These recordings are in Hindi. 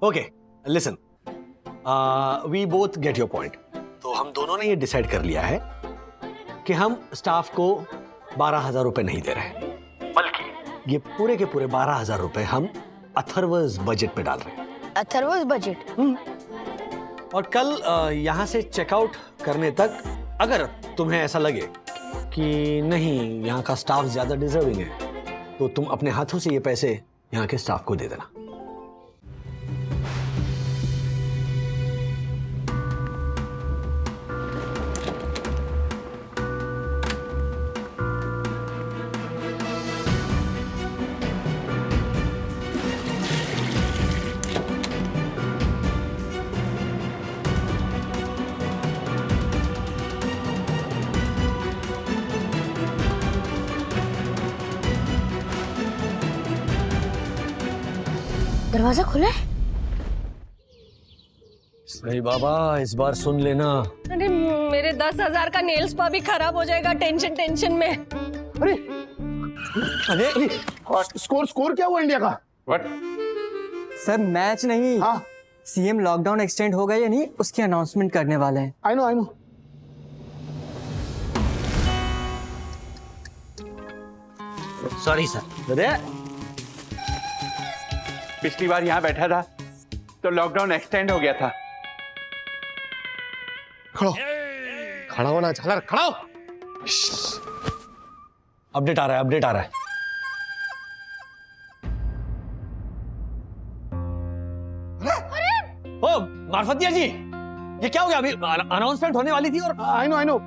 Okay listen, we both get your point. तो हम दोनों ने ये डिसाइड कर लिया है कि हम स्टाफ को 12,000 रुपए नहीं दे रहे, बल्कि ये पूरे के पूरे 12,000 रुपए हम अथर्वस बजट में डाल रहे हैं। अथर्वस बजट? और कल यहाँ से चेकआउट करने तक अगर तुम्हें ऐसा लगे कि नहीं यहाँ का स्टाफ ज्यादा डिजर्विंग है, तो तुम अपने हाथों से ये पैसे यहाँ के स्टाफ को दे देना। दरवाजा खुला है? नहीं बाबा, इस बार सुन लेना। अरे मेरे 10,000 का नेल स्पा भी खराब हो जाएगा टेंशन में। अरे अरे स्कोर क्या हुआ इंडिया का? व्हाट? सर मैच नहीं, हाँ सीएम लॉकडाउन एक्सटेंड हो गया या नहीं उसकी अनाउंसमेंट करने वाले हैं। I know. Sorry sir. अरे पिछली बार यहाँ बैठा था तो लॉकडाउन एक्सटेंड हो गया था। खड़ा होना झालर, खड़ा हो। अपडेट आ रहा है। ओ मार्फतिया जी, ये क्या हो गया? अभी अनाउंसमेंट होने वाली थी और आई नो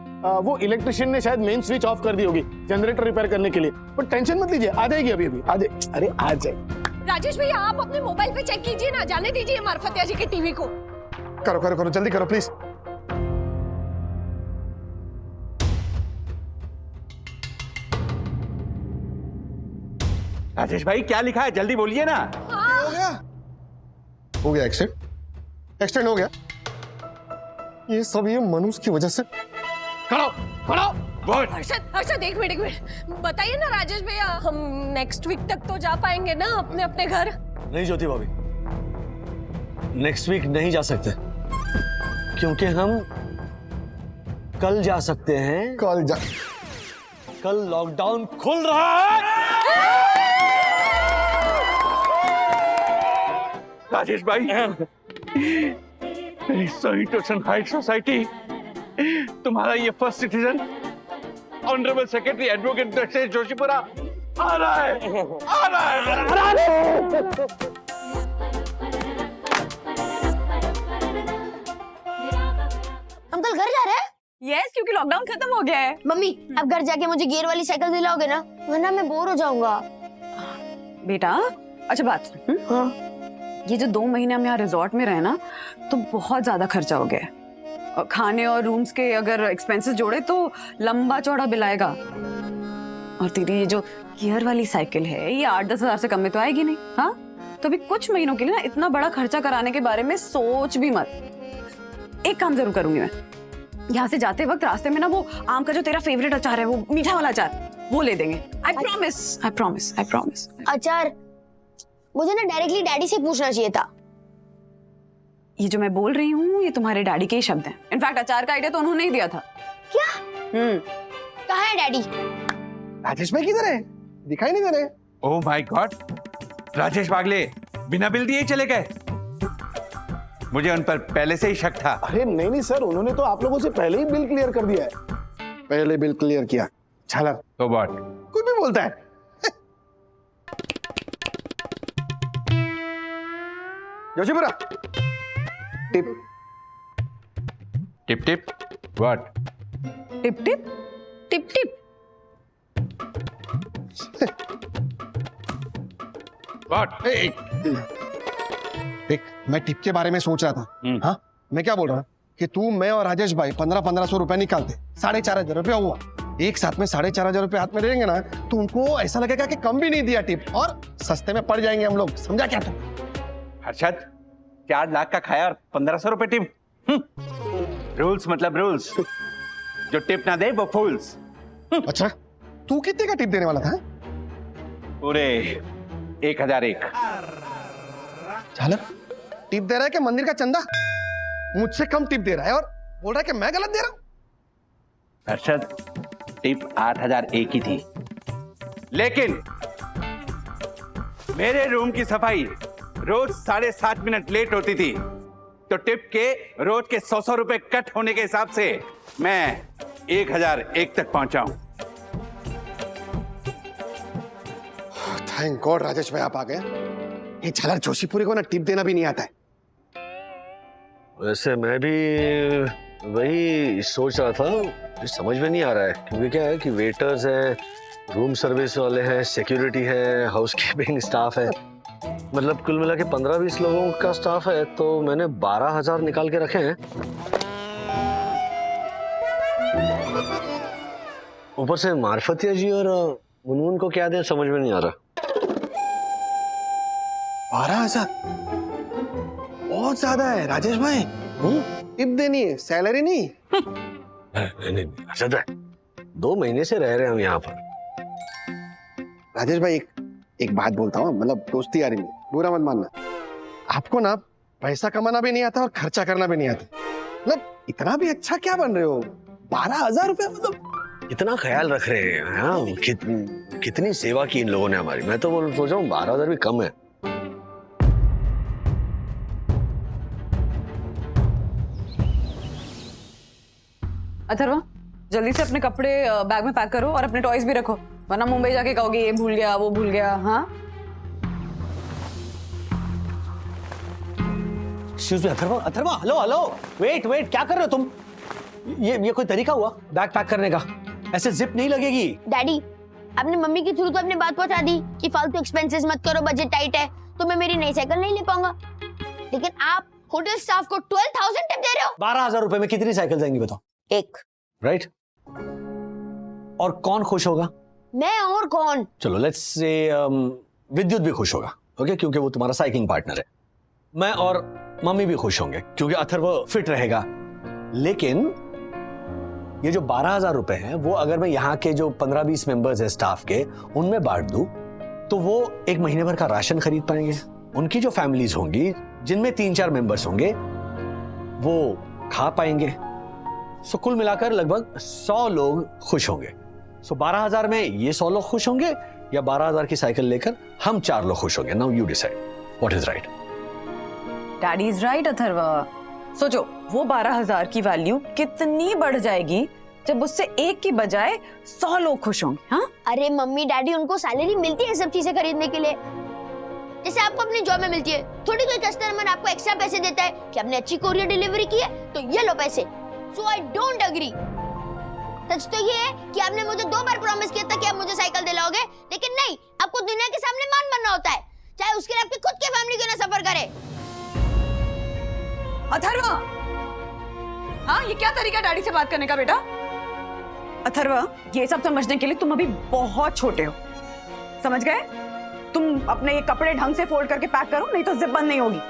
वो इलेक्ट्रिशियन ने शायद मेन स्विच ऑफ कर दी होगी जनरेटर रिपेयर करने के लिए, पर टेंशन मत लीजिए, आ जाएगी अभी आ जाए। अरे आ जाए। राजेश भैया आप अपने मोबाइल पे चेक कीजिए ना, जाने दीजिए मार्फतिया जी के टीवी को। करो जल्दी करो प्लीज। राजेश भाई क्या लिखा है, जल्दी बोलिए ना। हो गया एक्सटेंड हो गया। ये सब ये मनुष्य की वजह से। खड़ा What? हर्षद एक मिनट बताइए ना राजेश भैया, हम नेक्स्ट वीक तक तो जा पाएंगे ना अपने घर? नहीं ज्योति भाभी, नेक्स्ट वीक नहीं जा सकते क्योंकि हम कल जा सकते हैं। कल लॉकडाउन खुल रहा है। राजेश भाई, मेरी सही टोशन हाइट सोसाइटी तुम्हारा ये first citizen honourable secretary advocate Dakshesh Joshipura आ रहा है। अंकल घर जा रहे हैं? यस, क्योंकि लॉकडाउन खत्म हो गया है। मम्मी अब घर जाके मुझे गियर वाली साइकिल दिलाओगे ना, वरना मैं बोर हो जाऊंगा। बेटा अच्छा बात सुन, हाँ ये जो 2 महीने हम यहाँ रिजॉर्ट में रहे ना, तो बहुत ज्यादा खर्चा हो गया है। और खाने और रूम्स के अगर एक्सपेंसेस जोड़े तो लंबा चौड़ा बिल आएगा। और तेरी ये जो गियर वाली साइकिल है ये 8-10 हजार से कम में तो आएगी नहीं। हाँ तो अभी कुछ महीनों के लिए ना इतना बड़ा खर्चा कराने के बारे में सोच भी मत। एक काम जरूर करूंगी मैं, यहाँ से जाते वक्त रास्ते में ना वो आम का जो तेरा फेवरेट अचार है, वो मीठा वाला अचार, वो ले देंगे। I promise. अचार मुझे ना डायरेक्टली डैडी से पूछना चाहिए था। ये जो मैं बोल रही हूँ ये तुम्हारे डैडी के ही शब्द हैं। इनफैक्ट अचार का आइडिया तो उन्होंने ही दिया था। क्या? कहाँ है डैडी? राजेश भाई किधर है? दिखाई नहीं दे रहे। Oh my God, Rajesh Bagle बिना बिल दिए ही चले गए। मुझे उन पर पहले से ही शक था। अरे नहीं सर, उन्होंने तो आप लोगों से पहले ही बिल क्लियर कर दिया है। पहले बिल क्लियर किया झालर तो व्हाट? कुछ भी बोलता है। Joshipura tip tip what? Tip what? देख मैं टिप के बारे में सोच रहा था। हाँ मैं क्या बोल रहा हूँ कि तू, मैं और राजेश भाई 1500 रुपए निकालते, 4,500 रुपया हुआ। एक साथ में 4,500 रुपए हाथ में देंगे ना तो उनको ऐसा लगेगा कि कम भी नहीं दिया टिप, और सस्ते में पड़ जाएंगे हम लोग। समझा क्या तुम? हर्षद 4 लाख का खाया और 1500 रुपए टिप? रूल्स मतलब रूल्स, जो टिप ना दे वो फूल्स। अच्छा तू कितने का टिप देने वाला था? पूरे 1001। झालर टिप दे रहा है कि मंदिर का चंदा? मुझसे कम टिप दे रहा है और बोल रहा है कि मैं गलत दे रहा हूं। अरशद, टिप 8,001 की थी, लेकिन मेरे रूम की सफाई रोज 7.5 मिनट लेट होती थी, तो टिप के रोज के 100 रुपए कट होने के हिसाब से मैं 1,001 तक पहुंचा हूं। थैंक गॉड राजेश भाई आप आ गए। ये झालर जोशीपुरी को ना टिप देना भी नहीं आता है। वैसे मैं भी वही सोच रहा था, समझ में नहीं आ रहा है, क्योंकि क्या है कि वेटर्स हैं, रूम सर्विस वाले हैं, सिक्योरिटी है, हाउसकीपिंग स्टाफ है, मतलब कुल मिला के 15-20 लोगों का स्टाफ है, तो मैंने 12,000 निकाल के रखे हैं। ऊपर से मार्फतिया जी और मुनमुन को क्या दें समझ में नहीं आ रहा। 12,000 बहुत ज्यादा है राजेश भाई। टिप देनी है, सैलरी नहीं। नहीं, अच्छा है, 2 महीने से रह रहे हैं हम यहाँ पर। राजेश भाई एक बात बोलता हूँ, मतलब दोस्ती यारी में बुरा मत मानना। आपको ना पैसा कमाना भी नहीं आता और खर्चा करना भी नहीं आता। मतलब इतना भी अच्छा क्या बन रहे हो? 12,000 रुपए, मतलब इतना ख्याल रख रहे हैं। हाँ, कितनी सेवा की इन लोगों ने हमारी। मैं तो सोच रहा हूँ 12,000 भी कम है। अथर्वा, जल्दी से अपने कपड़े बैग में पैक करो और अपने टॉयज भी रखो, वरना मुंबई जाके कहोगे ये भूल गया वो भूल गया। हाँ Atharva, Atharva, hello hello, wait, क्या कर रहे हो तुम? ये कोई तरीका हुआ बैग पैक करने का? ऐसे जिप नहीं लगेगी। डैडी, आपने मम्मी के थ्रू तो अपनी बात पहुंचा दी कि फालतू एक्सपेंसेस मत करो, बजट टाइट है, तो मैं मेरी नई साइकिल नहीं ले पाऊंगा। लेकिन आप होटल स्टाफ को 12,000 टिप दे रहे हो। 12,000 रुपए में कितनी साइकिल जाएंगी बताओ? एक। राइट। और कौन खुश होगा? मैं और कौन? चलो लेट्स से विद्युत भी खुश होगा, ओके, क्योंकि वो तुम्हारा साइकिलिंग पार्टनर है। मैं और मम्मी भी खुश होंगे क्योंकि अथर्व फिट रहेगा। लेकिन ये जो 12,000 रुपए हैं, वो अगर मैं यहाँ के जो 15-20 मेंबर्स है स्टाफ के, उनमें बांट दूं, तो वो 1 महीने भर का राशन खरीद पाएंगे। उनकी जो फैमिलीज होंगी, जिनमें 3-4 मेंबर्स होंगे, वो खा पाएंगे। सो कुल मिलाकर लगभग 100 लोग खुश होंगे। सो 12,000 में ये 100 लोग खुश होंगे या 12,000 की साइकिल लेकर हम 4 लोग खुश होंगे? Now you decide what is right. Daddy is right Atharva. सोचो, वो 12,000 की वैल्यू कितनी बढ़ जाएगी जब उससे एक की बजाय 100 लोग खुश होंगे। हाँ, अरे मम्मी डैडी, उनको सैलरी मिलती है सब चीजें खरीदने के लिए, जैसे आपको अपनी जॉब में मिलती है। थोड़ी कोई कस्टमर आपको एक्स्ट्रा पैसे देता है कि आपने अच्छी कोरियर डिलीवरी की है तो ये लो पैसे। सो आई डोंट एग्री। सच तो ये है कि आपने मुझे 2 बार प्रॉमिस किया था कि आप मुझे साइकिल दिलाओगे, लेकिन नहीं, आपको दुनिया के सामने मान बनना होता है, चाहे उसके लिए आपकी खुद की फैमिली क्यों ना सफर करे। अथर्वा, हाँ, ये क्या तरीका डैडी से बात करने का बेटा? अथर्वा, ये सब समझने के लिए तुम अभी बहुत छोटे हो, समझ गए? तुम अपने ये कपड़े ढंग से फोल्ड करके पैक करो, नहीं तो जिप बंद नहीं होगी।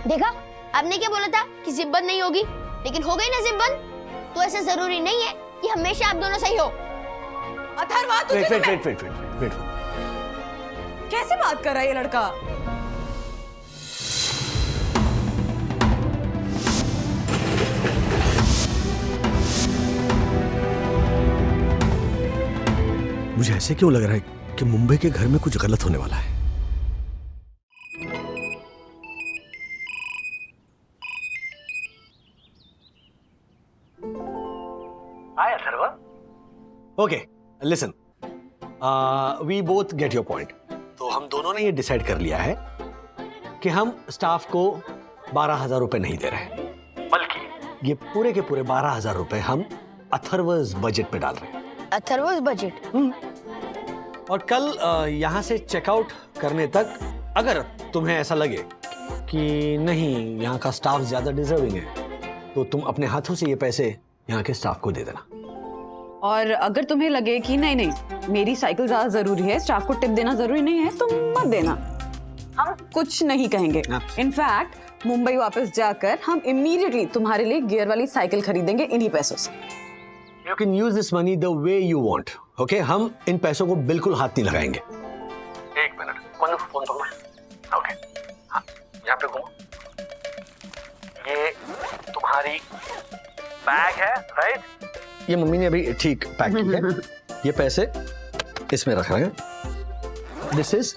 देखा, आपने क्या बोला था कि जिप बंद नहीं होगी, लेकिन हो गई ना जिप बंद। तो ऐसा जरूरी नहीं है कि हमेशा आप दोनों सही हो। अथर्वा, वेट, कैसे बात कर रहा है ये लड़का? मुझे ऐसे क्यों लग रहा है कि मुंबई के घर में कुछ गलत होने वाला है। Hi Atharva. Okay, listen, we both get your point. तो हम दोनों ने ये डिसाइड कर लिया है कि हम स्टाफ को 12,000 रुपए नहीं दे रहे, बल्कि ये पूरे के पूरे 12,000 रुपए हम अथर्वस बजट में डाल रहे हैं। अथर्वस बजट? और कल यहाँ से चेकआउट करने तक अगर तुम्हें ऐसा लगे कि नहीं, यहाँ का स्टाफ ज्यादा डिजर्विंग है, तो तुम अपने हाथों से ये पैसे यहाँ के स्टाफ को दे देना। और अगर तुम्हें लगे कि नहीं नहीं, मेरी साइकिल ज्यादा जरूरी है, स्टाफ को टिप देना जरूरी नहीं है, तो मत देना, हम कुछ नहीं कहेंगे। इनफैक्ट मुंबई वापस जाकर हम इमीडिएटली तुम्हारे लिए गियर वाली साइकिल खरीदेंगे इन्हीं पैसों से। You can use this money the way you want, okay? हम इन पैसों को बिल्कुल हाथ नहीं लगाएंगे। 1 मिनट। मनु फोन पकड़ो। ओके, हाँ यहाँ पे घूमो। ये तुम्हारी बैग है, राइट? ये मम्मी ने अभी ठीक पैक की है। ये पैसे इसमें रख रहे हैं। This is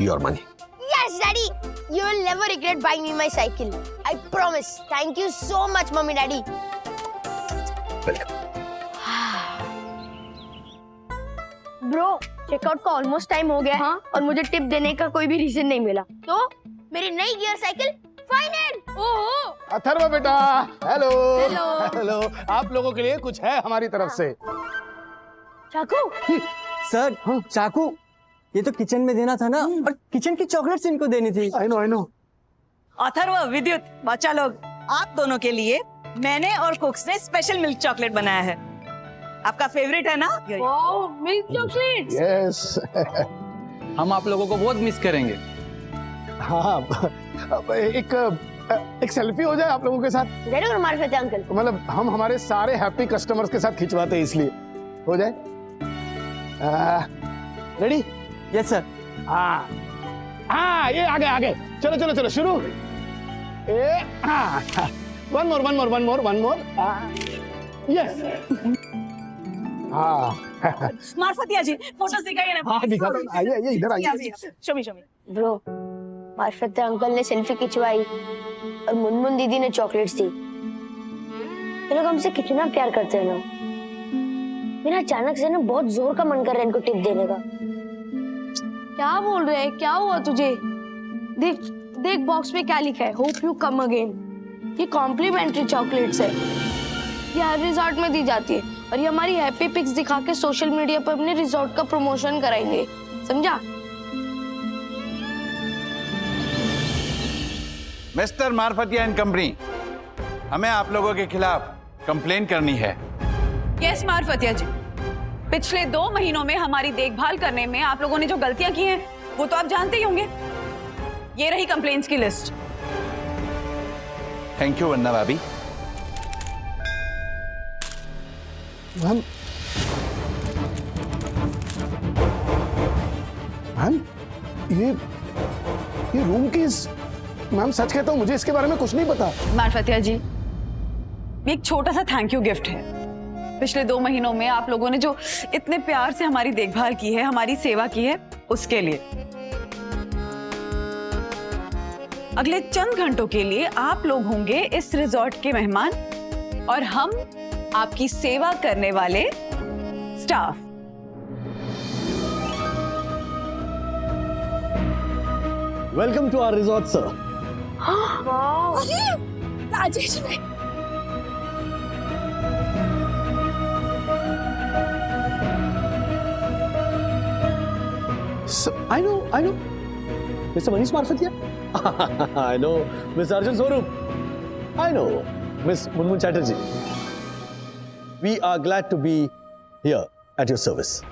your money. Yes, Daddy. You will never regret buying me my cycle. I promise. Thank you so much, Mommy, Daddy. Welcome. Bro, checkout का ऑलमोस्ट टाइम हो गया है और मुझे टिप देने का कोई भी रीजन नहीं मिला। तो मेरी नई गियर साइकिल फाइनल। ओहो अथर्व बेटा, हेलो हेलो। हेलो। आप लोगों के लिए कुछ है हमारी तरफ से। चाकू, सर चाकू, ये तो किचन में देना था ना, और किचन की चॉकलेट्स इनको देनी थी। I know. अथर्व, विद्युत, बच्चा लोग, आप दोनों के लिए मैंने और कुक्स ने स्पेशल मिल्क चॉकलेट बनाया है। आपका फेवरेट है ना? Wow, milk chocolates. यस। हम आप लोगों को बहुत मिस करेंगे। हाँ, अब एक सेल्फी हो जाए आप लोगों के साथ। जरूर मार्फत अंकल। मतलब हम हमारे सारे हैप्पी कस्टमर्स के साथ खिंचवाते हैं, इसलिए हो जाए। रेडी? Yes sir. हाँ, ये आगे चलो शुरू। One more. यस। हाँ, मार्फतिया जी, फोटो दिखाइए ना। हाँ दिखाता हूँ। आइए इधर आइए। शमी। ब्रो, मार्फत अंकल ने सेल्फी खिंचवाई और मुनमुन दीदी ने चॉकलेट्स दी। ये लोग हमसे कितना प्यार करते हैं ना। मेरा अचानक से ना बहुत जोर का मन कर रहा है इनको टिप देने का। क्या बोल रहे हैं? क्या हुआ तुझे? देख देख बॉक्स में क्या लिखा है, होप यू कम अगेन। ये कॉम्प्लीमेंट्री चॉकलेट्स है, ये हर रिजॉर्ट में दी जाती है और ये हमारी हैप्पी पिक्स दिखा के सोशल मीडिया पर अपने रिजॉर्ट का प्रमोशन कराएंगे, समझा? मिस्टर मार्फतिया एंड कंपनी, हमें आप लोगों के खिलाफ कंप्लेन करनी है। यस मार्फतिया जी, पिछले 2 महीनों में हमारी देखभाल करने में आप लोगों ने जो गलतियां की हैं वो तो आप जानते ही होंगे। ये रही कंप्लेंट्स की लिस्ट। थैंक यू वंदना भाभी। मैम, ये रूम की मैम, सच कहता हूँ मुझे इसके बारे में कुछ नहीं पता। मार्फतिया जी, ये एक छोटा सा थैंक यू गिफ्ट है। पिछले 2 महीनों में आप लोगों ने जो इतने प्यार से हमारी देखभाल की है, हमारी सेवा की है, उसके लिए। अगले चंद घंटों के लिए आप लोग होंगे इस रिजॉर्ट के मेहमान और हम आपकी सेवा करने वाले staff. Welcome to our resort sir. Rajesh भाई, I know. Mr. Manish Marfatia? I know. Miss Arjun Swaroop? I know. Miss Munmun Chatterjee? We are glad to be here at your service.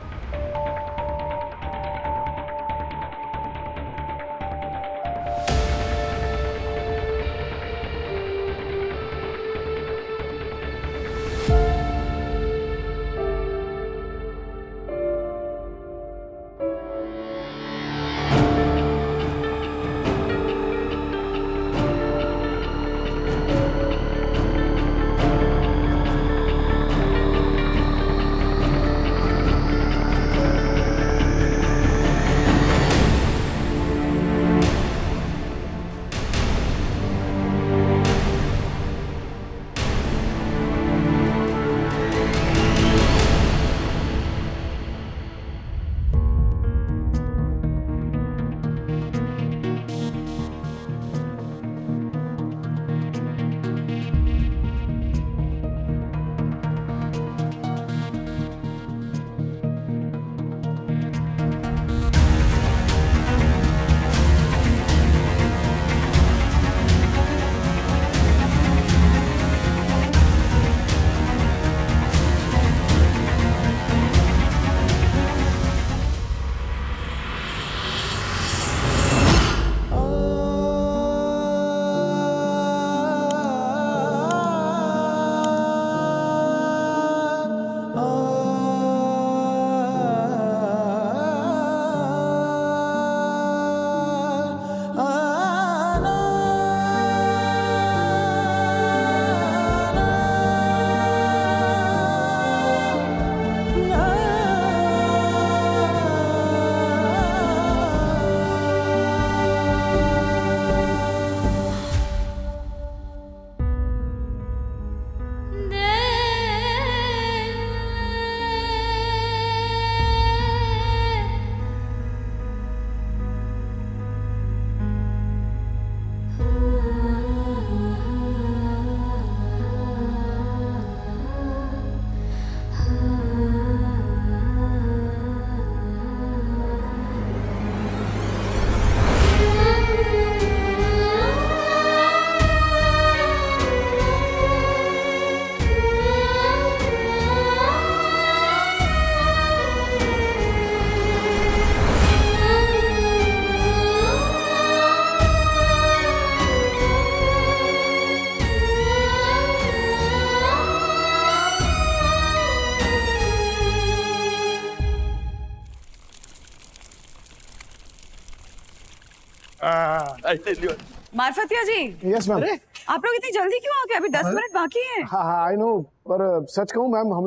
Marfatia ji, yes ma'am. आप लोग इतनी जल्दी क्यों आ गए? अभी 10 मिनट बाकी हैं। हाँ आई नो, पर सच कहूँ मैम, हम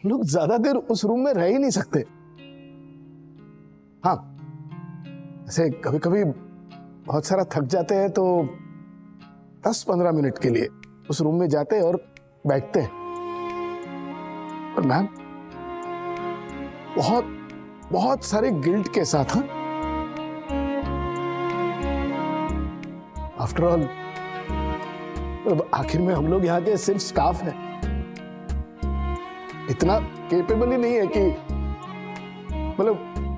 लोग ज्यादा देर उस रूम में रह ही नहीं सकते। हाँ, ऐसे कभी कभी बहुत सारा थक जाते हैं तो 10-15 मिनट के लिए उस रूम में जाते हैं और बैठते हैं। पर मैम, बहुत सारे गिल्ट के साथ। हाँ, आफ्टर ऑल आखिर में हम लोग यहाँ के सिर्फ स्टाफ हैं, इतना केपेबल ही नहीं है कि मतलब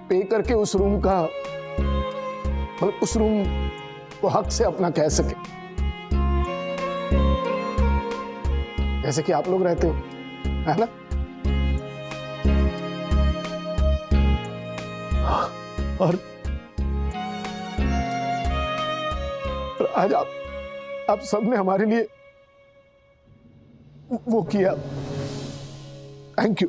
पे करके उस रूम का, मतलब उस रूम को हक से अपना कह सके, जैसे कि आप लोग रहते हो, है ना? और आज आप सबने हमारे लिए वो किया, thank you.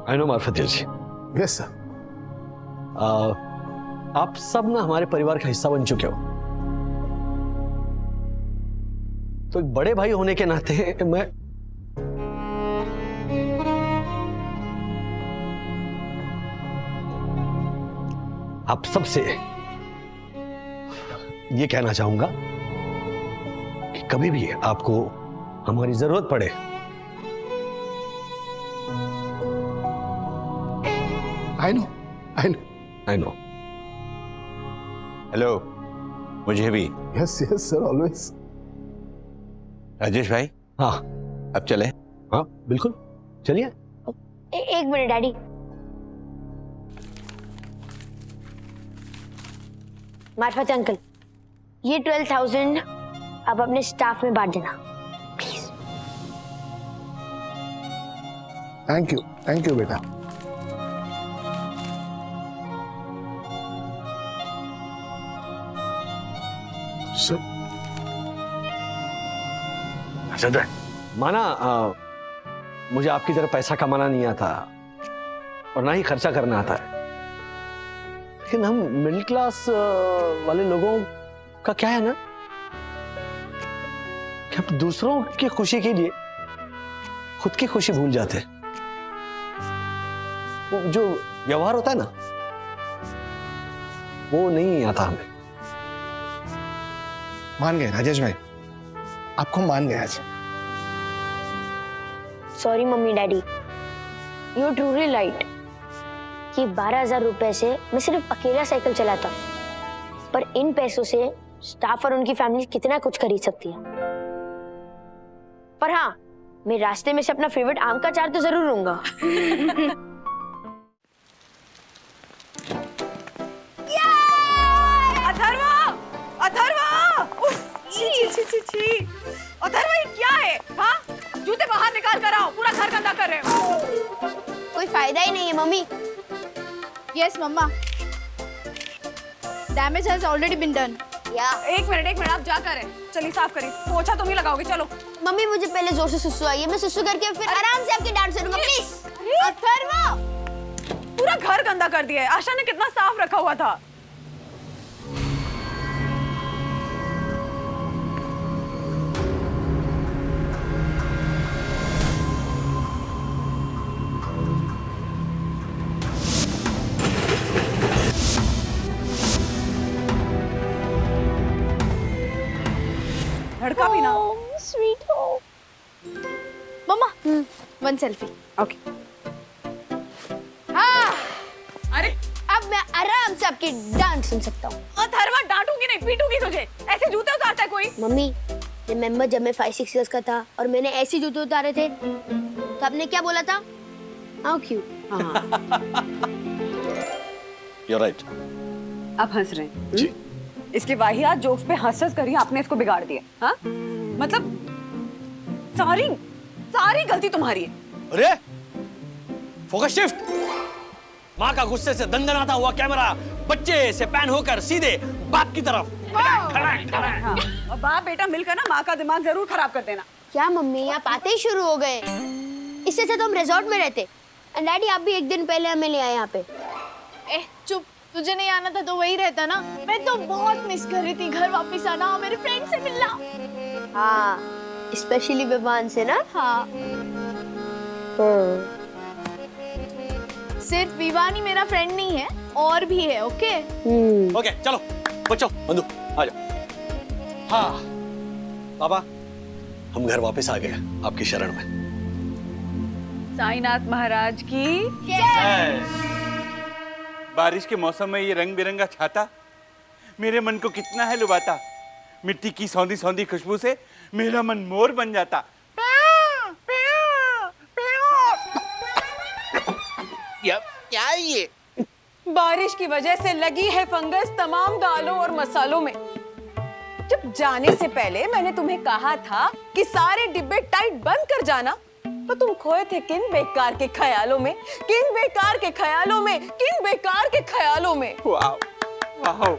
I know Marfatia ji. Yes sir. आप सब ना हमारे परिवार का हिस्सा बन चुके हो, तो एक बड़े भाई होने के नाते मैं आप सबसे ये कहना चाहूंगा कि कभी भी आपको हमारी जरूरत पड़े, आई नो। हेलो, मुझे भी। Yes sir, always. राजेश भाई, हाँ अब चले? हाँ बिल्कुल, चलिए। एक मिनट डैडी, मार्फत अंकल, ये 12,000 आप अपने स्टाफ में बांट देना प्लीज। थैंक यू बेटा। अच्छा माना, मुझे आपकी तरह पैसा कमाना नहीं आता और ना ही खर्चा करना आता है, लेकिन हम मिडिल क्लास वाले लोगों का क्या है ना कि हम दूसरों की खुशी के लिए खुद की खुशी भूल जाते हैं। वो जो व्यवहार होता है ना, वो नहीं आता हमें। मान गए राजेश भाई, आपको मान गए आज। Sorry mummy daddy, you truly right कि 12,000 रुपए से मैं सिर्फ अकेला साइकिल चलाता, पर इन पैसों से स्टाफ और उनकी फैमिली कितना कुछ खरीद सकती है। पर हाँ, मैं रास्ते में से अपना फेवरेट आम का अचार तो जरूर लूंगा। अथर्व, ये क्या है? हाँ, जूते बाहर निकाल कर आओ, पूरा घर गंदा कर रहे हो। कोई फायदा ही नहीं है mummy. Yes mamma, damage has already been done. या एक मिनट आप जा कर चलिए साफ करिए, पोछा तुम ही लगाओगे। चलो मम्मी, मुझे पहले जोर से सुसु आई है, मैं सुसु करके फिर आराम से आपकी डांट सुनूंगा प्लीज। अथर्व, पूरा घर गंदा कर दिया है। आशा ने कितना साफ रखा हुआ था। लड़का भी ना। स्वीट हो मम्मा, वन सेल्फी। ओके। हाँ, अरे अब मैं आराम से आपकी डांट सुन सकता हूँ। अथर्व, डांटूंगी नहीं, पीटूंगी तुझे। ऐसे जूते उतारता है कोई? मम्मी, रिमेम्बर जब मैं 5-6 इयर्स का था और मैंने ऐसे जूते उतारे थे, तो आपने क्या बोला था? How cute. You're right. अब हंस रहे हैं। जी। इसके वाहियात जोक्स पे हंस कर ही आपने इसको बिगाड़ दिया। हाँ मतलब सारी सारी गलती तुम्हारी है। अरे फोकस शिफ्ट। माँ का गुस्से से दंदनाता हुआ कैमरा बच्चे से पैन होकर सीधे बाप की तरफ। हाँ। और बाप बेटा मिलकर ना माँ का दिमाग जरूर खराब कर देना। क्या मम्मी, आप आते ही शुरू हो गए। इससे अच्छा तो हम रिजॉर्ट में रहते। एंड डैडी, आप भी एक दिन पहले हमें ले आए यहाँ पे। ए चुप, तुझे नहीं आना था तो वही रहता ना। मैं तो बहुत मिस कर रही थी घर वापस आना और मेरे फ्रेंड से मिलना। हाँ, स्पेशली बेबान से ना। हाँ, सिर्फ विवान ही मेरा फ्रेंड नहीं है, और भी है। ओके ओके चलो बच्चों, बंधु आ जाओ। हाँ पापा, हम घर वापस आ गए आपकी शरण में। साईनाथ महाराज की बारिश के मौसम में ये रंग बिरंगा छाता मेरे मन को कितना है लुभाता। मिट्टी की सौंधी सौंधी खुशबू से मेरा मन मोर बन जाता। क्या है ये? बारिश की वजह से लगी है फंगस तमाम दालों और मसालों में। जब जाने से पहले मैंने तुम्हें कहा था कि सारे डिब्बे टाइट बंद कर जाना, तो तुम खोए थे किन बेकार के ख्यालों में, किन बेकार के ख्यालों में, किन बेकार के ख्यालों में। वाह वाह,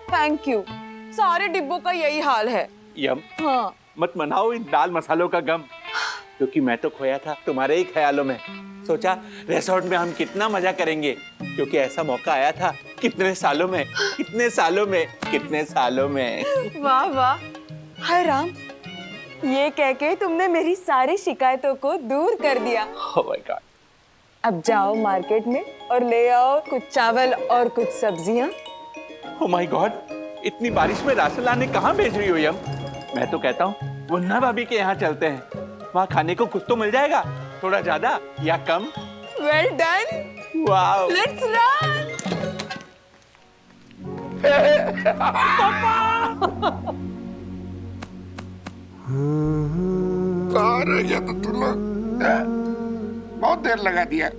थैंक यू। सारे डिब्बों का यही हाल है। यम। हाँ, मत मनाओ इन दाल मसालों का गम, क्योंकि मैं तो खोया था तुम्हारे ही ख्यालों में। सोचा रिसोर्ट में हम कितना मजा करेंगे, क्योंकि ऐसा मौका आया था कितने सालों में, कितने सालों में, कितने सालों में। वाह वाह, हाय राम, ये कह के तुमने मेरी सारी शिकायतों को दूर कर दिया। Oh my God. अब जाओ मार्केट में और ले आओ कुछ चावल और कुछ सब्जियां। ओह माय गॉड, इतनी बारिश में राशन लाने कहाँ भेज रही हो यम? मैं तो कहता हूँ मुन्ना भाभी के यहाँ चलते हैं, वहाँ खाने को कुछ तो मिल जाएगा, थोड़ा ज्यादा या कम। Well done, wow, let's run. कहाँ रह गया तो तुम लोग? बहुत देर लगा दिया।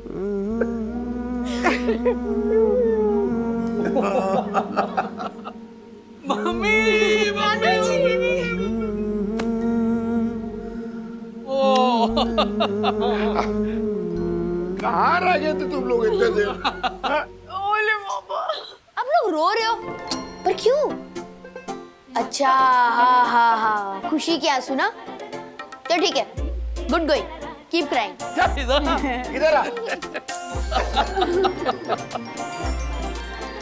कहाँ रह गए थे तुम लोग इतने देर? ओले बाबा, आप लोग रो रहे हो, पर क्यों? अच्छा, हाँ हाँ हाँ, खुशी के आंसू ना। तो ठीक है, गुड गोइंग, कीप क्राइंग। इधर आ।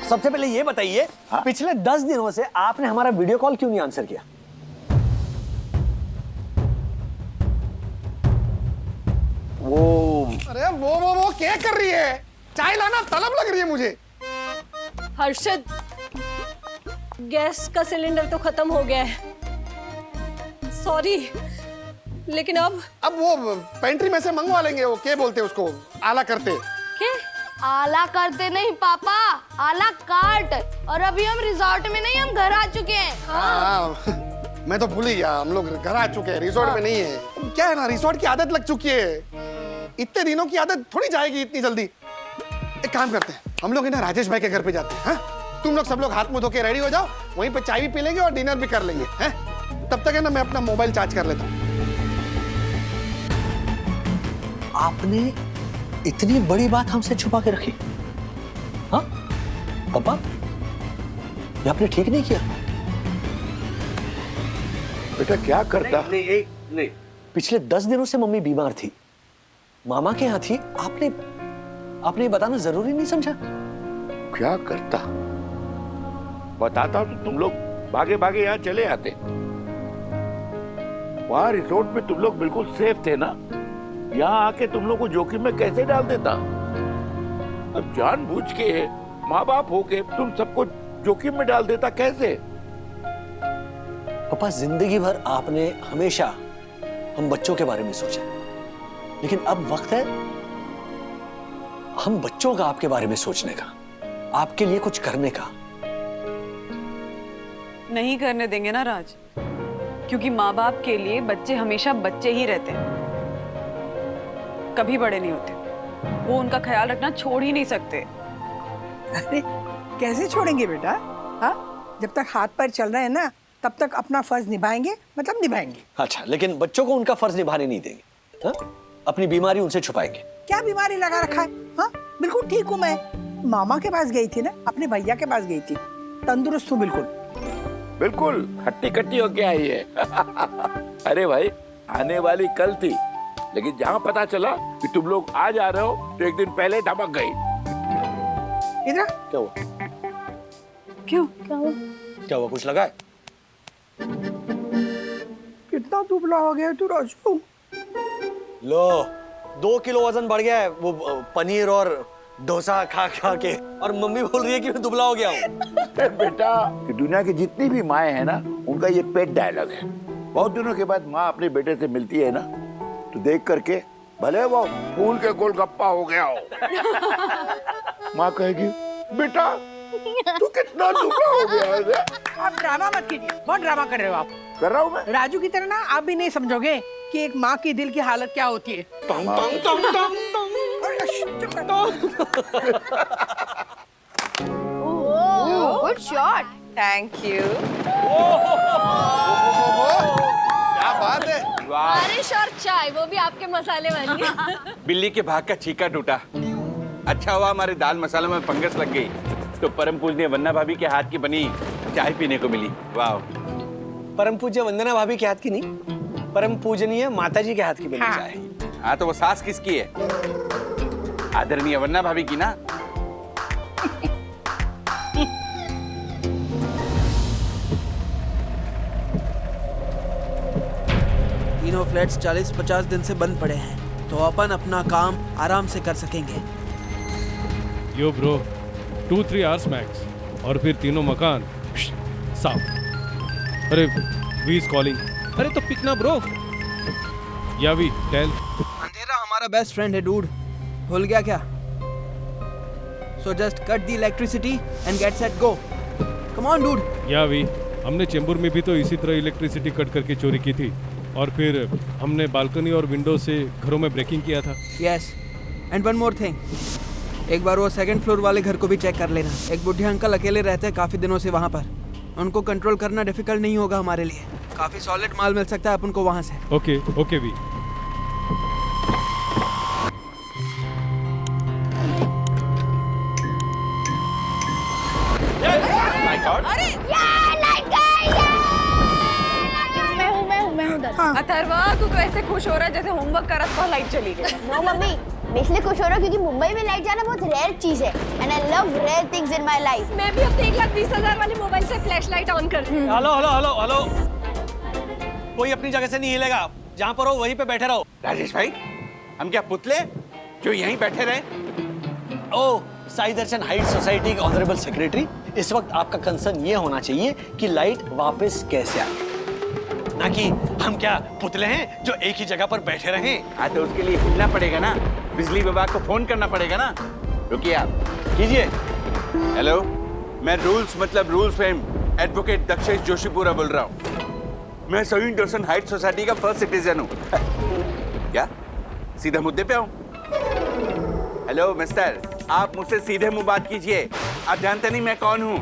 सबसे पहले ये बताइए, पिछले 10 दिनों से आपने हमारा वीडियो कॉल क्यों नहीं आंसर किया? अरे वो क्या कर रही है? चाय लाना तलब लग रही है मुझे। हर्षद, गैस का सिलेंडर तो खत्म हो गया है। सॉरी, लेकिन अब वो पेंट्री में से मंगवा लेंगे। वो क्या बोलते हैं उसको, आला करते। क्या? आला करते नहीं पापा, आला काट। और अभी हम रिजॉर्ट में नहीं, हम घर आ चुके हैं। हाँ, मैं तो भूल ही गया, हम लोग घर आ चुके हैं, रिजॉर्ट में नहीं है। क्या है ना, रिजॉर्ट की आदत लग चुकी है। इतने दिनों की आदत थोड़ी जाएगी इतनी जल्दी। एक काम करते हैं, हम लोग ना राजेश भाई के घर पे जाते हैं। हाँ? तुम लोग सब लोग हाथ मुंह धो के रेडी हो जाओ, वहीं पे चाय भी पी लेंगे और डिनर भी कर लेंगे। हैं? तब तक है ना मैं अपना मोबाइल चार्ज कर लेता हूँ। आपने इतनी बड़ी बात हमसे छुपा के रखी? हाँ पापा, ये आपने ठीक नहीं किया। बेटा क्या करता? नहीं, पिछले 10 दिनों से मम्मी बीमार थी, मामा के यहाँ थी। आपने बताना जरूरी नहीं समझा? क्या करता? बताता तो तुम लोग भागे भागे यहाँ चले आते। वहाँ रिसोर्ट में तुम लोग बिल्कुल सेफ थे ना, यहाँ आके तुम लोग को जोखिम में कैसे डाल देता? अब जानबूझ के माँ बाप होके तुम सबको जोखिम में डाल देता कैसे? पापा, जिंदगी भर आपने हमेशा हम बच्चों के बारे में सोचा, लेकिन अब वक्त है हम बच्चों का आपके बारे में सोचने का, आपके लिए कुछ करने का। नहीं करने देंगे ना राज, क्योंकि माँ बाप के लिए बच्चे हमेशा बच्चे ही रहते हैं, कभी बड़े नहीं होते। वो उनका ख्याल रखना छोड़ ही नहीं सकते। अरे कैसे छोड़ेंगे बेटा? हाँ, जब तक हाथ पैर चल रहे हैं ना तब तक अपना फर्ज निभाएंगे, मतलब निभाएंगे। अच्छा, लेकिन बच्चों को उनका फर्ज निभाने नहीं देंगे, हाँ? अपनी बीमारी उनसे छुपाएंगे। क्या बीमारी लगा रखा है? हाँ बिल्कुल ठीक हूँ मैं। मामा के पास गई थी ना, अपने भैया के पास गई थी, तंदुरुस्त हूँ बिल्कुल। बिल्कुल हट्टी कट्टी होके आई है। अरे भाई, आने वाली कल थी, लेकिन जहाँ पता चला कि तुम लोग आ जा रहे हो तो एक दिन पहले धमक गई। इधर क्या हुआ? क्यों? क्या हुआ? कुछ लगा है? कितना दुबला हो गया तू राजू। लो, 2 किलो वजन बढ़ गया है वो पनीर और डोसा खा खा के, और मम्मी बोल रही है कि मैं दुबला हो गया हूँ। बेटा, कि दुनिया की जितनी भी माएँ हैं ना, उनका ये पेट डायलॉग है। बहुत दिनों के बाद माँ अपने बेटे से मिलती है ना, तो देख करके भले वो फूल के गोलगप्पा हो गया हो, माँ कहेगी बेटा तू कितना दुबला हो गया है। आप ड्रामा मत कीजिए, बहुत ड्रामा कर रहे हो आप। कर रहा हूँ मैं। राजू की तरह ना आप भी नहीं समझोगे कि एक माँ की दिल की हालत क्या होती है। Good shot. Thank you. क्या बात है। बारिश और चाय, वो भी आपके मसाले वाली। बिल्ली के भाग का चीका टूटा। अच्छा हुआ हमारे दाल मसालों में फंगस लग गई, तो परम पूजनीय वंदना भाभी के हाथ की बनी चाय पीने को मिली। वाह। परम पूज्य वंदना भाभी के हाथ की नहीं, परम पूजनीय माता जी के हाथ की बनी चाय। हाँ, तो वो सास किसकी है? आदरणीय वंदना भाभी की ना। तीनों फ्लैट्स 40-50 दिन से बंद पड़े हैं, तो अपन अपना काम आराम से कर सकेंगे। यो ब्रो, 2-3 आवर्स मैक्स, और फिर तीनों मकान साफ। अरे वी इज कॉलिंग। अरे तो पिक ना ब्रो। या वी टेल। अंधेरा हमारा बेस्ट फ्रेंड है डूड, भूल गया क्या? So just cut the electricity and get set go. Come on dude. या वी, हमने चेंबूर में भी तो इसी तरह इलेक्ट्रिसिटी कट करके चोरी की थी, और फिर हमने बालकनी और विंडो से घरों में ब्रेकिंग किया था। Yes, and one more thing, एक बार वो 2nd फ्लोर वाले घर को भी चेक कर लेना। एक बुढ़े अंकल अकेले रहते हैं काफी दिनों से वहाँ पर, उनको कंट्रोल करना डिफिकल्ट नहीं होगा हमारे लिए। काफी सॉलिड माल मिल सकता है अपन को वहाँ से। Okay okay V. मैं हूँ दादी। अथर्वा, तू तो ऐसे खुश हो रहा है जैसे होमवर्क करा था लाइट चली गई। नो मम्मी, मैं इसलिए खुश हो रहा हूँ क्योंकि मुंबई में लाइट जाना बहुत रेयर चीज है, and I love rare things in my life. मैं भी अपने 1,20,000 वाले मोबाइल से फ्लैश लाइट ऑन कर रही हूँ। हेलो हेलो हेलो हेलो, कोई अपनी जगह से नहीं हिलेगा, जहाँ पर हो वहीं पे बैठे रहो। राजेश भाई, हम क्या पुतले जो यहीं बैठे रहे? ओ, साई दर्शन हाइट सोसाइटी के ऑनरेबल सेक्रेटरी, इस वक्त आपका कंसर्न ये होना चाहिए कि लाइट वापस कैसे आए, ना कि हम क्या पुतले हैं जो एक ही जगह पर बैठे रहें। हाँ, तो उसके लिए हिलना पड़ेगा ना, बिजली विभाग को फोन करना पड़ेगा ना। रुकिए आप, कीजिए। हेलो, मैं रूल्स मतलब rules fame advocate Dakshesh Joshipura बोल रहा हूँ। मैं सही दर्शन हाइट सोसाइटी का फर्स्ट सिटीजन हूँ। क्या सीधा मुद्दे पे आऊँ? हेलो मिस्टर, आप मुझसे सीधे मुंह बात कीजिए। आप जानते नहीं मैं कौन हूँ।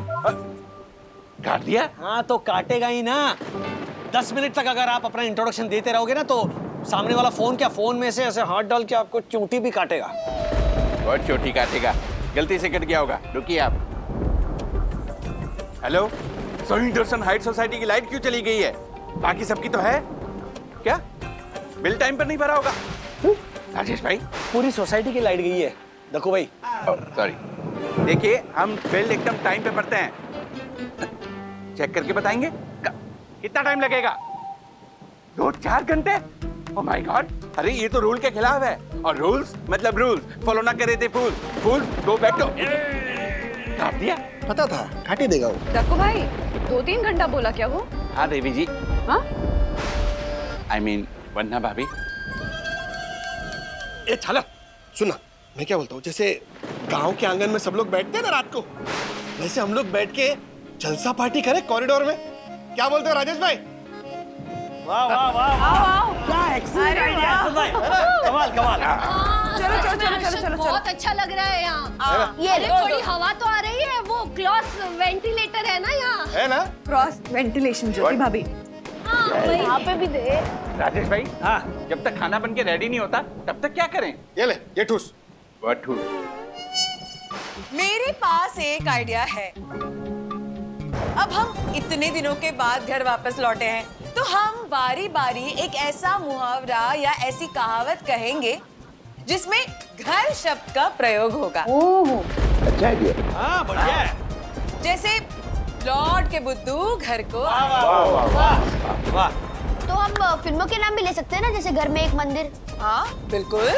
काट दिया? हाँ तो काटेगा ही ना। 10 मिनट तक अगर आप अपना इंट्रोडक्शन देते रहोगे ना, तो सामने वाला फोन क्या फोन में से ऐसे हाथ डाल के आपको चोटी भी काटेगा। बहुत चोटी काटेगा, गलती से कट गया होगा। रुकिए आप। हेलो, सही दर्शन हाइट सोसाइटी की लाइट क्यों चली गई है? बाकी सबकी तो है। क्या बिल टाइम पर नहीं भरा होगा? राजेश भाई, पूरी सोसाइटी की लाइट गई है। देखो भाई, सॉरी। देखिए, हम बिल एकदम टाइम पे भरते हैं। चेक करके बताएंगे कितना टाइम लगेगा? 2-4 घंटे? Oh my God! अरे ये तो रूल के खिलाफ है, और रूल्स मतलब रूल्स फॉलो ना करे थे फूल फूल गो बैक टू। काट दिया? पता था काट ही देगा वो। डक्कू भाई, 2-3 घंटा बोला क्या वो? हाँ देवी जी। हाँ? I mean, वंदना भाभी। ए छाला, सुना, मैं क्या बोलता हूँ, जैसे गांव के आंगन में सब लोग बैठते हैं ना रात को, वैसे हम लोग बैठ के जलसा पार्टी करें कॉरिडोर में। क्या बोलते हो राजेश भाई? वाह वाह वाह, क्या एक्सीलेंट आइडिया भाई, कमाल कमाल। चलो। बहुत अच्छा लग रहा है यहाँ। ये थोड़ी हवा तो आ रही है, वो क्लॉथ वेंटिलेटर है ना यहाँ। है ना? क्रॉस वेंटिलेशन ज्योति भाभी। यहाँ पे भी दे। राजेश भाई, हाँ, जब तक खाना बन के रेडी नहीं होता तब तक क्या करें? ये ले, ये ठूस। What ठूस? मेरे पास एक आइडिया है। अब हम इतने दिनों के बाद घर वापस लौटे हैं, तो हम बारी बारी एक ऐसा मुहावरा या ऐसी कहावत कहेंगे जिसमें घर शब्द का प्रयोग होगा। अच्छा आइडिया। हाँ, बढ़िया है। जैसे लौट के बुद्धू घर को वाह। तो हम फिल्मों के नाम भी ले सकते हैं ना, जैसे घर में एक मंदिर। हाँ बिल्कुल।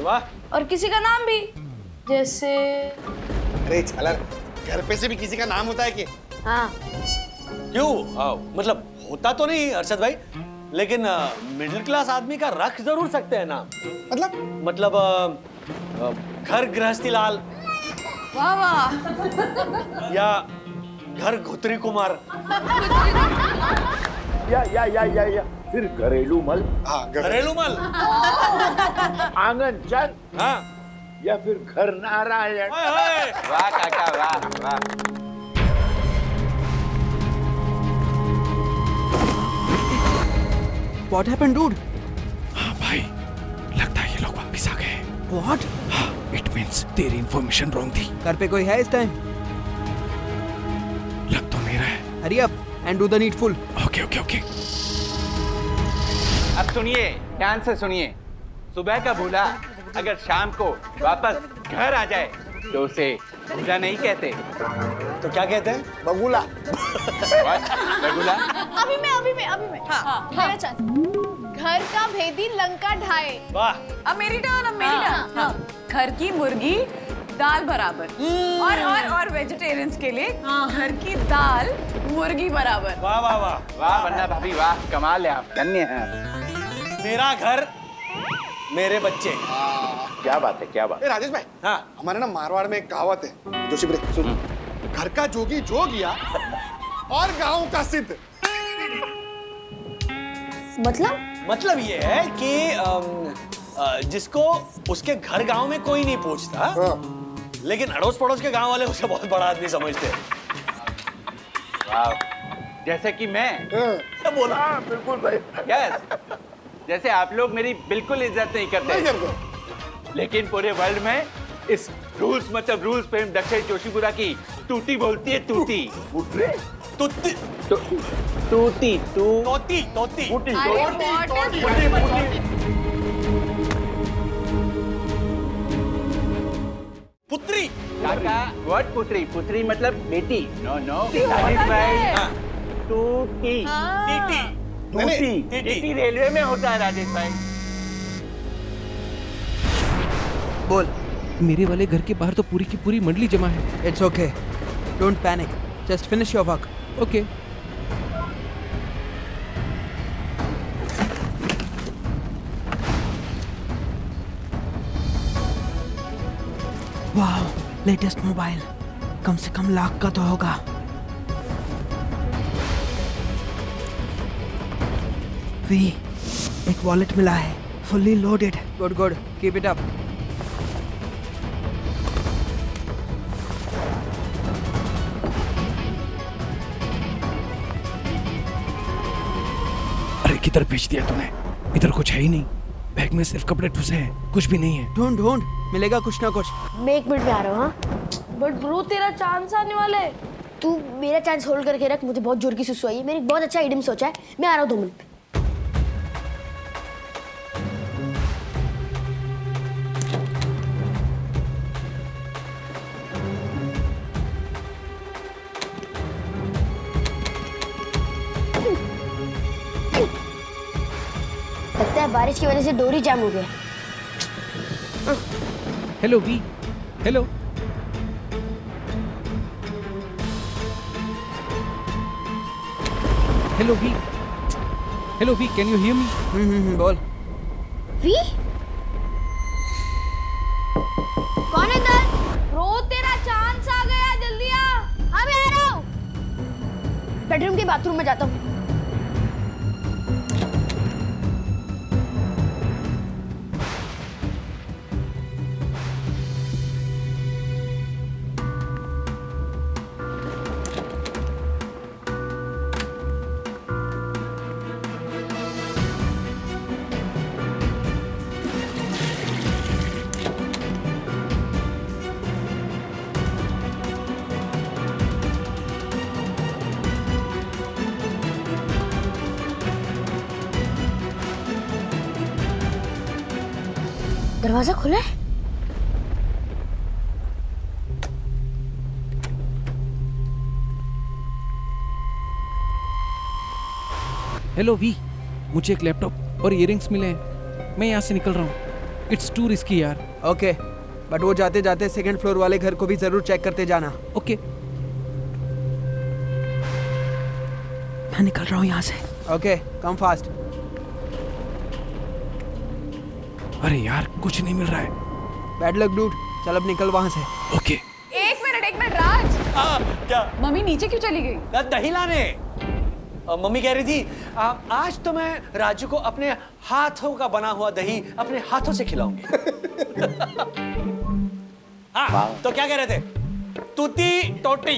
वाह। और किसी का नाम भी, जैसे अरे झालर, घर पे से भी किसी का नाम होता है कि? हाँ। क्यों? मतलब होता तो नहीं अरशद भाई, लेकिन मिडिल क्लास आदमी का रख जरूर सकते हैं नाम। मतलब घर गृहस्थी लाल, वाह वाह। या घर घुतरी कुमार, या फिर घरेलू मल। हाँ, घरेलू मल, आंगन चंद। हाँ, या फिर घर नारायण। वाह काका, वाह वाह। What happened, dude? हाँ भाई, लगता है ये लोग वापस आ गए। What? हाँ, it means तेरी इन्फॉर्मेशन रॉन्ग थी। घर पे कोई है इस टाइम? लग तो नहीं रहा है। Hurry up and do the needful. Okay okay okay. अब सुनिए, ध्यान से सुनिए। सुबह का भूला अगर शाम को वापस घर आ जाए तो उसे भूला नहीं कहते। तो क्या कहते हैं? बगुला। बगुला? अभी मैं। हाँ, मेरा चांस। घर का भेदी लंका ढाए। वाह। अब मेरी टर्न। हाँ। घर की मुर्गी दाल बराबर। और वेजिटेरियंस के लिए घर की दाल मुर्गी बराबर। वाह वाह वाह। वाह वन्ना भाभी, वाह, कमाल है आप, धन्य हैं। मेरा घर मेरे बच्चे। क्या बात है, क्या बात। ए राजेश भाई, हाँ, हमारे ना मारवाड़ में एक कहावत है, जोशी ब्रे, सुन। घर का जोगी जोग गया और गांव का सिद्ध। मतलब ये है कि जिसको उसके घर गांव में कोई नहीं पूछता, लेकिन अड़ोस पड़ोस के गांव वाले उसे बहुत बड़ा आदमी समझते हैं। वाह, जैसे कि मैं। क्या बोला? हाँ बिल्कुल भाई। यस, जैसे आप लोग मेरी बिल्कुल इज्जत नहीं करते, लेकिन पूरे वर्ल्ड में इस रूल्स मतलब रूल्स फिल्म दक्षिण जोशीपुरा की टूटी बोलती है, टूटी। उठरे? तुत्ती, टूटी, तोती, तोती, पुत्री। काका, व्हाट पुत्री? पुत्री मतलब बेटी। नो नो, राजेश भाई, टूटी। टीटी, टूटी, टीटी रेलवे में होता है राजेश भाई। बोल। मेरे वाले घर के बाहर तो पूरी की पूरी मंडली जमा है। It's okay. Don't panic. Just finish your work. Okay. Wow, latest mobile. कम से कम लाख का तो होगा। वी, एक वॉलेट मिला है, fully loaded. Good, good. Keep it up. अरे किधर भेज दिया तूने? इधर कुछ है ही नहीं। बैग में सिर्फ कपड़े ठुसे हैं, कुछ भी नहीं है। ढूंढ, मिलेगा कुछ ना कुछ। मैं 1 मिनट में आ रहा हूँ। हाँ, बट ब्रो तेरा चांस आने वाला है। तू मेरा चांस होल्ड करके रख, मुझे बहुत जोर की सुसु आई है। मैंने एक बहुत अच्छा आइडिया सोचा है, मैं आ रहा हूँ 2 मिनट में। लगता है बारिश की वजह से डोरी जाम हो गया। Hello V, hello. Hello V, can you hear me? बोल। वी? कौन है इधर? ब्रो तेरा चांस आ गया, जल्दी आ। हाँ मैं आ रहा हूँ। बेडरूम के बाथरूम में जाता हूँ। दरवाजा खुला है। हेलो वी, मुझे एक लैपटॉप और इयररिंग्स मिले हैं। मैं यहाँ से निकल रहा हूँ। इट्स टू रिस्की यार। ओके, बट वो जाते जाते सेकंड फ्लोर वाले घर को भी जरूर चेक करते जाना। ओके। मैं निकल रहा हूँ यहाँ से। Okay, come fast. अरे यार कुछ नहीं मिल रहा है। बैड लक डूड, चल अब निकल वहाँ से। ओके। एक मिनट राज, क्या? मम्मी नीचे क्यों चली गई? दही लाने। मम्मी कह रही थी आज तो मैं राजू को अपने हाथों का बना हुआ दही अपने हाथों से खिलाऊंगी। हाँ, तो क्या कह रहे थे? तूती टोटी।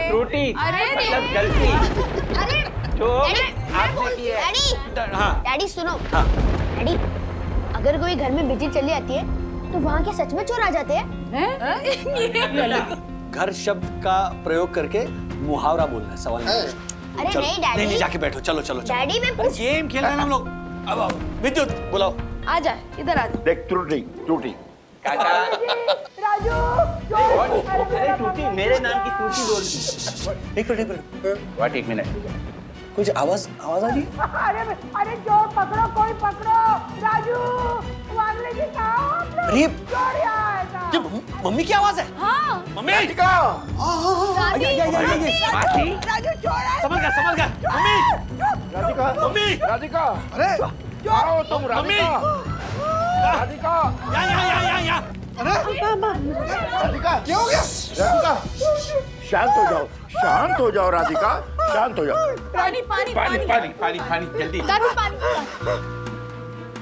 त्रुटि मतलब गलती जो आपने की है। डैडी सुनो। डैडी, अगर कोई घर में बिजली चली जाती है तो वहाँ क्या सच में चोर आ जाते हैं? घर शब्द का प्रयोग करके मुहावरा बोलना है, सवाल नहीं। अरे चलो, नहीं डैडी। नहीं जाके बैठो, चलो चलो चलो। डैडी मैं पूछ। गेम खेल रहे हैं हम लोग। अब आओ, विद्युत बुलाओ। आ जा, इधर आ जा। देख त्रुटि त्रुटि अरे टूटी, मेरे नाम की टूटी बोल दी। एक मिनट। व्हाट, एक मिनट। कुछ आवाज आ रही? अरे चोर पकड़ो, कोई पकड़ो। राजू, वांगले जी कहाँ हो आप लोग? अरे चोर यहाँ आया था। ये मम्मी की आवाज है। हाँ। मम्मी। राधिका, राजू चोर आया। समझ गया। मम्मी। राधिका, मम्मी। राधिका, अरे आओ तुम। राधिका, राधिका, यहाँ। राधिका, क्या हो गया? राधिका, शांत हो जाओ राधिका, शांत हो जाओ। पानी पानी पानी पानी पानी पानी जल्दी।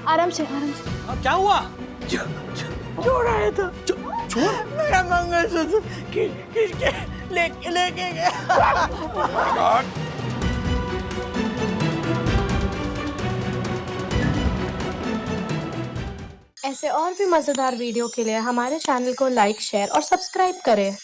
आराम से। क्या हुआ? चोर आया था। चोर? मेरा मंगलसूत्र किसके लेके गया? ऐसे और भी मजेदार वीडियो के लिए हमारे चैनल को लाइक, शेयर और सब्सक्राइब करें।